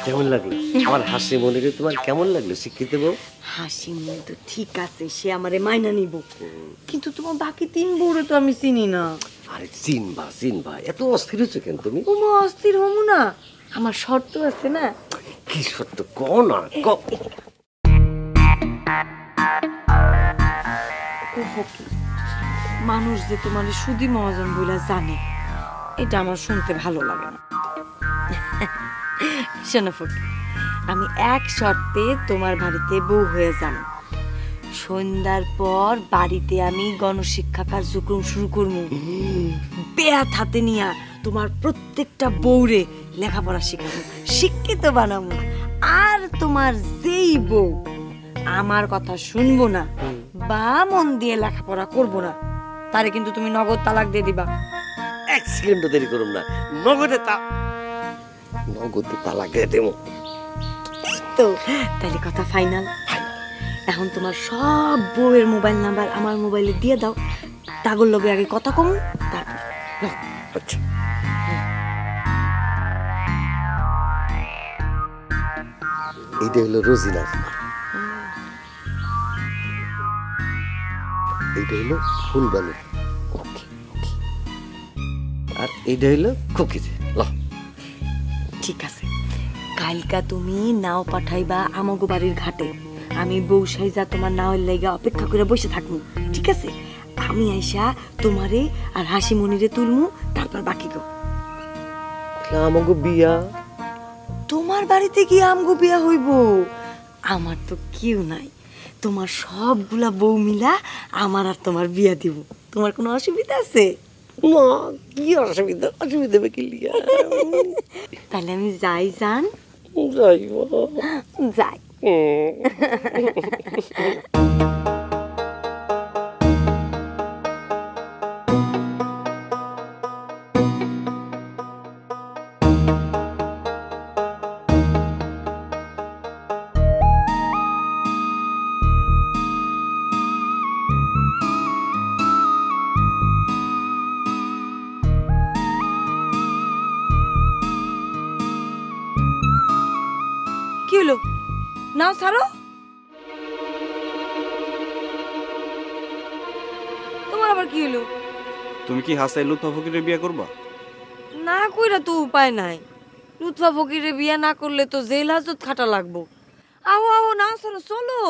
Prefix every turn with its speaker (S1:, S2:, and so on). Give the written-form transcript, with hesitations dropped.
S1: কেমন লাগলো আমার হাসি মনিরে? তোমার কেমন লাগলো শিক্ষিত বউ?
S2: হাসি মনি তো ঠিক আছে, সে আমারে মাইনা নিব, কিন্তু তোমার বাকি 3 বউরে তো আমি চিনি না।
S1: আরে চিনবা চিনবা, এত অস্থির হচ্ছে কেন তুমি?
S2: ওমা অস্থির হমু না, আমার শর্ত আছে না।
S1: কি সত্য ক না ক।
S2: মানুষ যে তোমার সুধী মহাজন বইলা জানে, এটা আমার শুনতে ভালো লাগে না। শোনো ফকি, আমি এক শর্তে তোমার বাড়িতে বউ হয়ে যাব। সন্ধ্যার পর বাড়িতে আমি গণশিক্ষা কার্যক্রম শুরু করবো। বেহাত হাতে নিয়া তোমার প্রত্যেকটা বউরে লেখাপড়া শিখাবো, শিক্ষিত বানাবো। আর তোমার যেই বউ আমার কথা শুনবো না বা মন দিয়ে লেখাপড়া করবো না, তারে কিন্তু তুমি নগদ তালাক দিয়ে দিবা।
S1: এক সেকেন্ডও দেরি করুম না, নগদে তালাক দিয়ে দেবো।
S2: তো তাহলে কথা ফাইনাল। এখন তোমার সব বউয়ের মোবাইল নাম্বার আমার মোবাইলে দিয়ে দাও, তাগর লগে আগে কথা কম, তারপর
S1: আচ্ছা এইটা হলো রোজিনার, এইটা হলো ফুলবানুর, আর এইটা হইলো খুকির।
S2: ঠিক আছে, কালকা তুমি নাও পাঠাইবা আমাগো বাড়ির ঘাটে, আমি বউ সাইজা তোমার নাওয়ের লাইগা অপেক্ষা করে বসে থাকবো। ঠিক আছে, আমি আইসা তোমারে আর হাসি মনিরে তুলমু, তারপর বাকি গো।
S1: আমাগো বিয়া
S2: তোমার বাড়িতে গিয়ে আমগো বিয়া হইব? আমার তো কেউ নাই, তোমার সবগুলা বউ মিলা আমার আর তোমার বিয়া দিব। তোমার কোনো অসুবিধা আছে?
S1: না, কি অসুবিধা? অসুবিধা হবে কি লিয়া?
S2: তাহলে আমি যাই, জান
S1: যাইব
S2: যাই। কি হলো? নাও ছাড়ো। তোমার আবার কি হলো?
S3: তুমি কি হাসাই লুৎফা ফকিরের বিয়ে করবা?
S2: না কইরা তো উপায় নাই, লুৎফা ফকিরে বিয়া না করলে তো জেল হাজত খাটা লাগবো। আও আও, না চলো চলো।